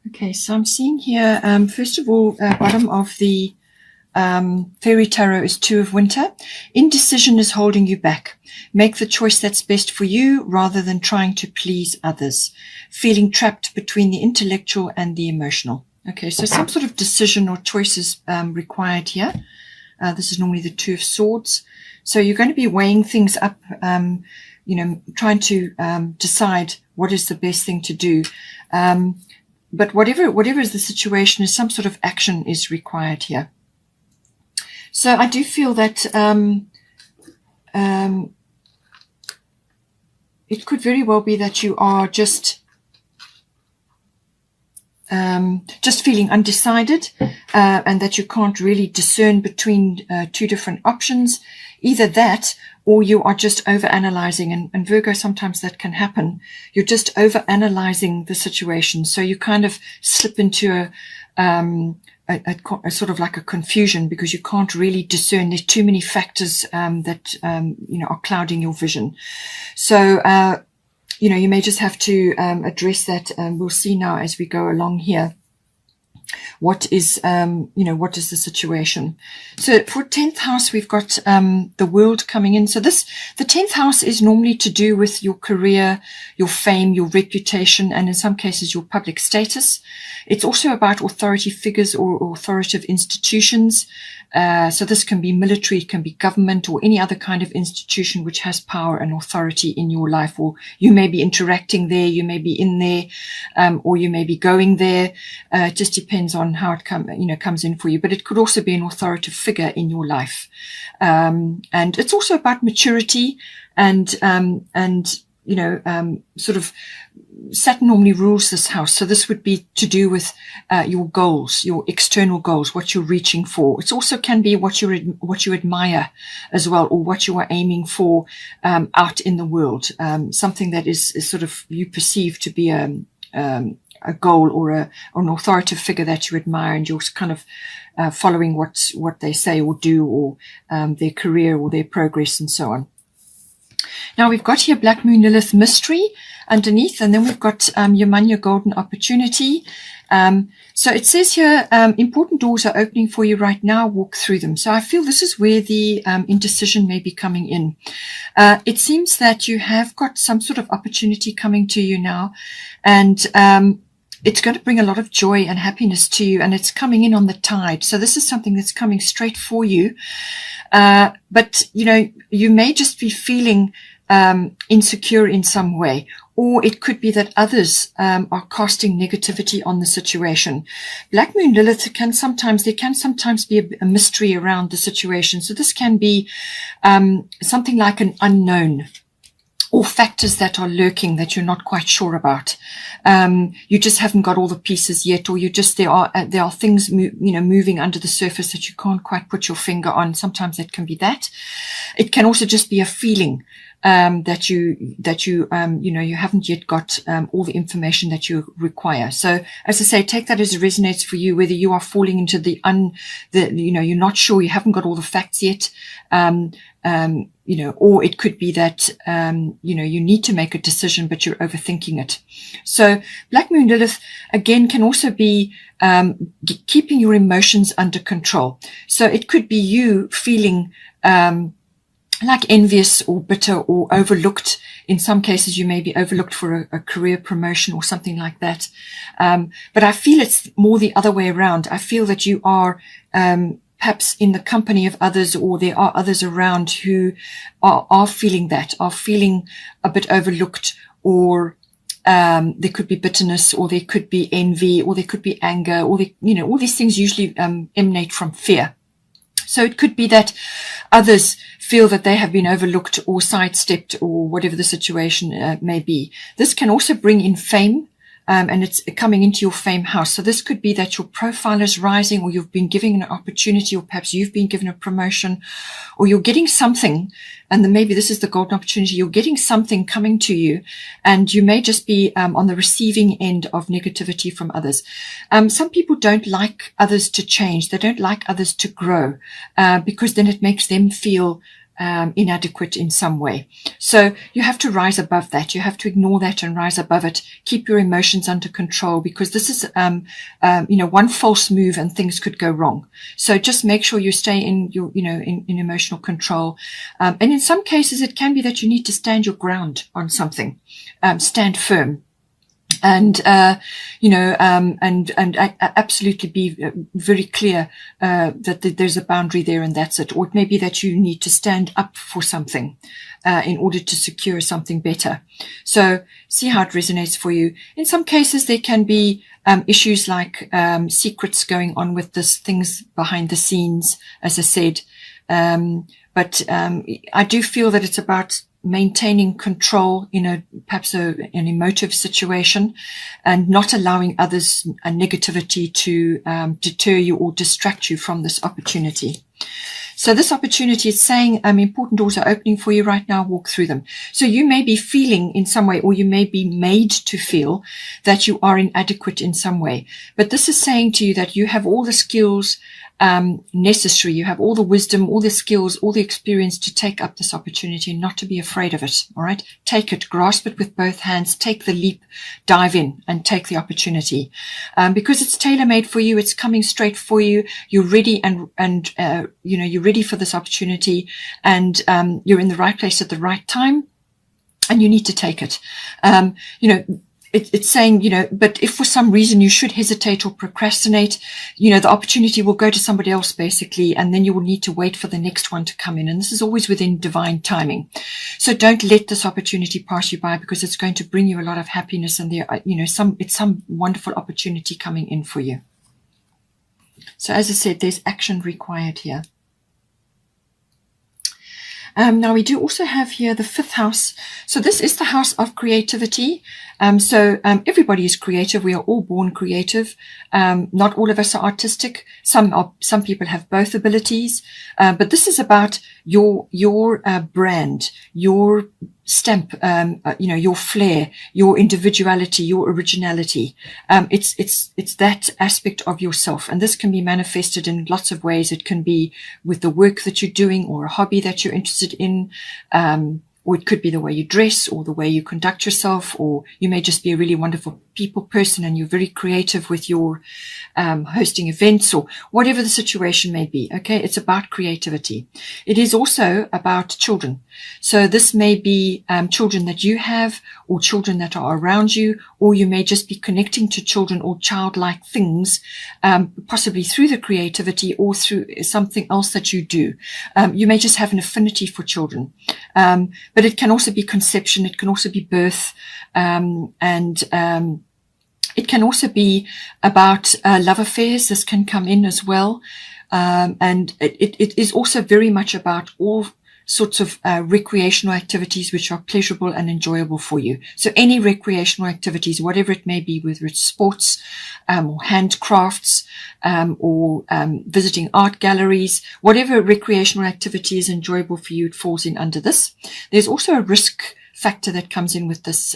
Okay, so I'm seeing here, first of all, bottom of the Fairy Tarot is Two of Winter. Indecision is holding you back. Make the choice that's best for you rather than trying to please others. Feeling trapped between the intellectual and the emotional. Okay, so some sort of decision or choice is required here. This is normally the Two of Swords. So you're going to be weighing things up, trying to decide what is the best thing to do. But whatever is the situation, is some sort of action is required here. So I do feel that it could very well be that you are just feeling undecided, and that you can't really discern between two different options. Either that, or you are just overanalyzing. And Virgo, sometimes that can happen. You're just overanalyzing the situation. So you kind of slip into a sort of like a confusion, because you can't really discern. There's too many factors that are clouding your vision. So you may just have to address that, and we'll see now as we go along here what is what is the situation. So for 10th house, we've got the World coming in. So the 10th house is normally to do with your career, your fame, your reputation, and in some cases your public status. It's also about authority figures or authoritative institutions. So this can be military, it can be government, or any other kind of institution which has power and authority in your life. Or you may be interacting there, you may be in there, or you may be going there. It just depends on how it comes in for you. But it could also be an authoritative figure in your life. And it's also about maturity and sort of Saturn normally rules this house. So this would be to do with your goals, your external goals, what you're reaching for. It also can be what you admire as well, or what you are aiming for out in the world. Something that is sort of you perceive to be a goal or an authoritative figure that you admire, and you're kind of following what they say or do, or their career or their progress and so on. Now we've got here Black Moon Lilith Mystery underneath, and then we've got your Golden Opportunity. So it says here, important doors are opening for you right now, walk through them. So I feel this is where the indecision may be coming in. It seems that you have got some sort of opportunity coming to you now, and it's going to bring a lot of joy and happiness to you, and it's coming in on the tide. So this is something that's coming straight for you. But, you may just be feeling insecure in some way, or it could be that others are casting negativity on the situation. Black Moon Lilith can sometimes be a mystery around the situation. So this can be something like an unknown, or factors that are lurking that you're not quite sure about. You just haven't got all the pieces yet, or there are things moving under the surface that you can't quite put your finger on. Sometimes it can be that. It can also just be a feeling that you haven't yet got all the information that you require. So as I say, take that as it resonates for you, whether you are falling into you're not sure, you haven't got all the facts yet. Or it could be that, you need to make a decision, but you're overthinking it. So Black Moon Lilith, again, can also be keeping your emotions under control. So it could be you feeling like envious or bitter or overlooked. In some cases, you may be overlooked for a career promotion or something like that. But I feel it's more the other way around. I feel that you are perhaps in the company of others, or there are others around who are feeling a bit overlooked, or there could be bitterness, or there could be envy, or there could be anger, or all these things usually emanate from fear. So it could be that others feel that they have been overlooked or sidestepped, or whatever the situation may be. This can also bring in fame. And it's coming into your fame house. So this could be that your profile is rising, or you've been given an opportunity, or perhaps you've been given a promotion, or you're getting something. And then maybe this is the golden opportunity. You're getting something coming to you, and you may just be on the receiving end of negativity from others. Some people don't like others to change. They don't like others to grow, because then it makes them feel inadequate in some way. So you have to rise above that. You have to ignore that and rise above it. Keep your emotions under control, because this is, one false move and things could go wrong. So just make sure you stay in your, in emotional control. And in some cases, it can be that you need to stand your ground on something, stand firm. And, absolutely be very clear, that there's a boundary there and that's it. Or it may be that you need to stand up for something, in order to secure something better. So see how it resonates for you. In some cases, there can be, issues like, secrets going on with this, things behind the scenes, as I said. But I do feel that it's about maintaining control in perhaps an emotive situation, and not allowing others' negativity to deter you or distract you from this opportunity. So this opportunity is saying important doors are opening for you right now. Walk through them. So you may be feeling in some way, or you may be made to feel that you are inadequate in some way. But this is saying to you that you have all the skills necessary. You have all the wisdom, all the skills, all the experience to take up this opportunity, not to be afraid of it. All right. Take it, grasp it with both hands, take the leap, dive in and take the opportunity. Because it's tailor-made for you. It's coming straight for you. You're ready and you're ready for this opportunity, and, you're in the right place at the right time, and you need to take it. It's saying, but if for some reason you should hesitate or procrastinate, the opportunity will go to somebody else basically, and then you will need to wait for the next one to come in. And this is always within divine timing. So don't let this opportunity pass you by, because it's going to bring you a lot of happiness, and it's some wonderful opportunity coming in for you. So as I said, there's action required here. Now we do also have here the 5th house. So this is the house of creativity. Everybody is creative. We are all born creative. Not all of us are artistic. Some people have both abilities. But this is about your brand, your stamp, your flair, your individuality, your originality. It's that aspect of yourself. And this can be manifested in lots of ways. It can be with the work that you're doing, or a hobby that you're interested in. Or it could be the way you dress, or the way you conduct yourself, or you may just be a really wonderful people person and you're very creative with your hosting events, or whatever the situation may be. Okay, it's about creativity. It is also about children. So this may be children that you have, or children that are around you, or you may just be connecting to children or childlike things, possibly through the creativity or through something else that you do. You may just have an affinity for children. But it can also be conception. It can also be birth. It can also be about love affairs. This can come in as well. And it is also very much about all sorts of recreational activities which are pleasurable and enjoyable for you. So any recreational activities, whatever it may be, whether it's sports or handcrafts or visiting art galleries, whatever recreational activity is enjoyable for you, it falls in under this. There's also a risk factor that comes in with this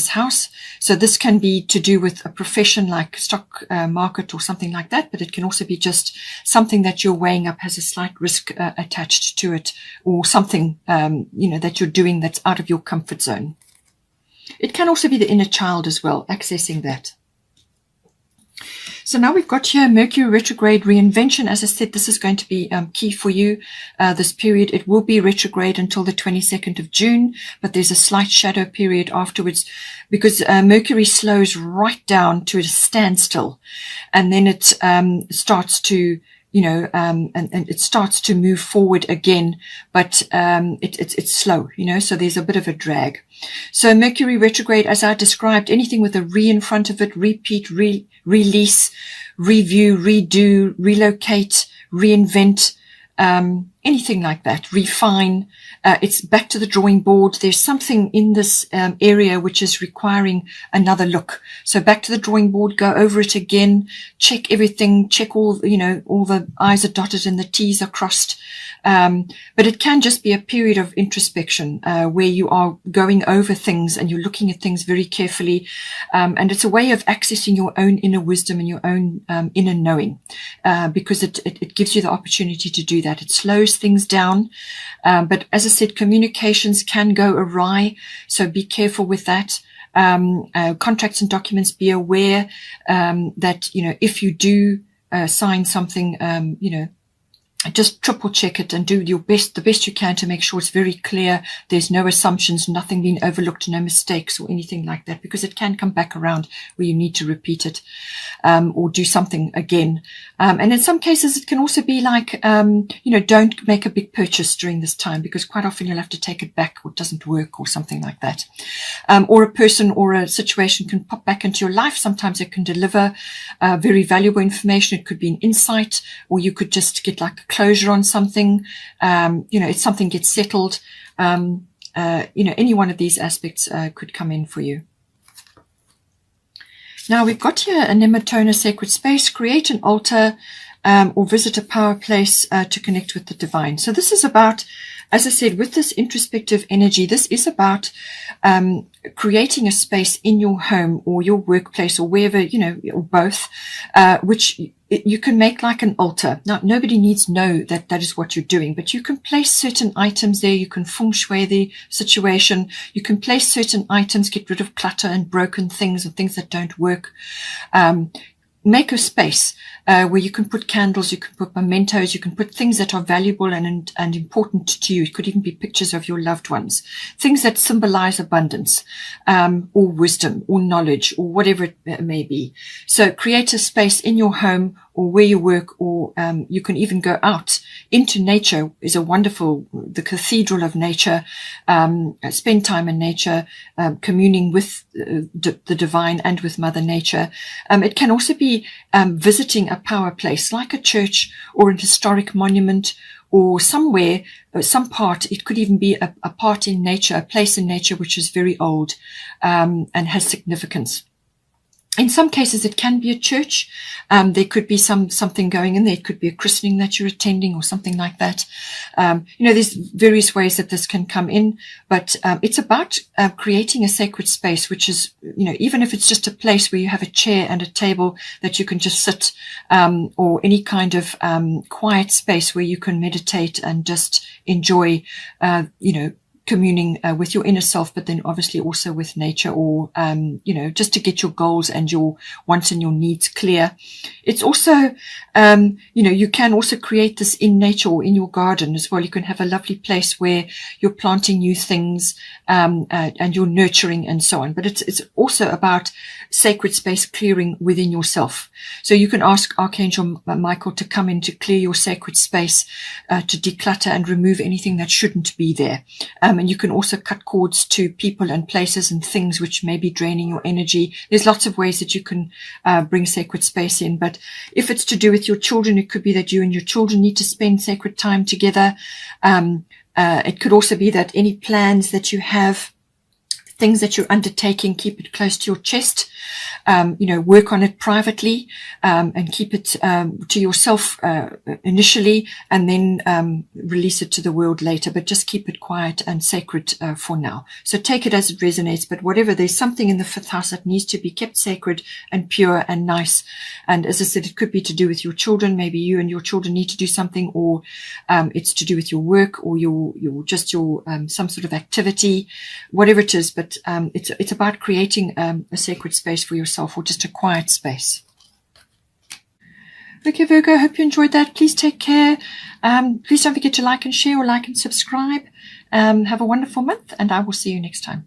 house. So this can be to do with a profession like stock market or something like that, but it can also be just something that you're weighing up has a slight risk attached to it, or something that you're doing that's out of your comfort zone. It can also be the inner child as well, accessing that. So now we've got here Mercury retrograde reinvention. As I said, this is going to be key for you this period. It will be retrograde until the 22nd of June, but there's a slight shadow period afterwards, because Mercury slows right down to a standstill, and then it starts to and it starts to move forward again, but it's slow, so there's a bit of a drag. So Mercury retrograde, as I described, anything with a re in front of it, repeat, release, review, redo, relocate, reinvent, anything like that, refine. It's back to the drawing board. There's something in this area which is requiring another look. So back to the drawing board, go over it again, check everything, check all the I's are dotted and the T's are crossed. But it can just be a period of introspection, where you are going over things and you're looking at things very carefully. And it's a way of accessing your own inner wisdom and your own inner knowing, because it gives you the opportunity to do that. It slows close things down. But as I said, communications can go awry, so be careful with that. Contracts and documents, be aware that, if you do sign something, just triple check it and do the best you can to make sure it's very clear. There's no assumptions, nothing being overlooked, no mistakes or anything like that, because it can come back around where you need to repeat it, or do something again. And in some cases it can also be like, don't make a big purchase during this time, because quite often you'll have to take it back, or it doesn't work, or something like that. Or a person or a situation can pop back into your life. Sometimes it can deliver very valuable information. It could be an insight, or you could just get like closure on something. If something gets settled, any one of these aspects could come in for you. Now we've got here a nematona sacred space. Create an altar or visit a power place to connect with the divine. So this is about, as I said, with this introspective energy, this is about creating a space in your home or your workplace or wherever, or both, which you can make like an altar. Now, nobody needs to know that that is what you're doing, but you can place certain items there. You can feng shui the situation. You can place certain items, get rid of clutter and broken things and things that don't work. Make a space where you can put candles, you can put mementos, you can put things that are valuable and important to you. It could even be pictures of your loved ones, things that symbolize abundance, or wisdom or knowledge or whatever it may be. So create a space in your home or where you work, or you can even go out into nature. Is a wonderful, the cathedral of nature. Spend time in nature, communing with the divine and with Mother Nature. It can also be visiting a power place like a church or an historic monument, or somewhere, some part. It could even be a part in nature, a place in nature which is very old and has significance. In some cases, it can be a church. There could be something going in there. It could be a christening that you're attending or something like that. There's various ways that this can come in, but it's about creating a sacred space, which is, even if it's just a place where you have a chair and a table that you can just sit, or any kind of quiet space where you can meditate and just enjoy, communing with your inner self, but then obviously also with nature, or, just to get your goals and your wants and your needs clear. It's also, you can also create this in nature or in your garden as well. You can have a lovely place where you're planting new things, and you're nurturing and so on. But it's also about sacred space clearing within yourself. So you can ask Archangel Michael to come in to clear your sacred space, to declutter and remove anything that shouldn't be there. And you can also cut cords to people and places and things which may be draining your energy. There's lots of ways that you can bring sacred space in. But if it's to do with your children, it could be that you and your children need to spend sacred time together. It could also be that any plans that you have, things that you're undertaking, keep it close to your chest. Work on it privately, and keep it to yourself initially, and then release it to the world later. But just keep it quiet and sacred for now. So take it as it resonates. But whatever, there's something in the fifth house that needs to be kept sacred and pure and nice. And as I said, it could be to do with your children. Maybe you and your children need to do something, or it's to do with your work, or your some sort of activity, whatever it is. But it's about creating a sacred space for yourself, or just a quiet space. Okay, Virgo, I hope you enjoyed that. Please take care. Please don't forget to like and share, or like and subscribe. Have a wonderful month, and I will see you next time.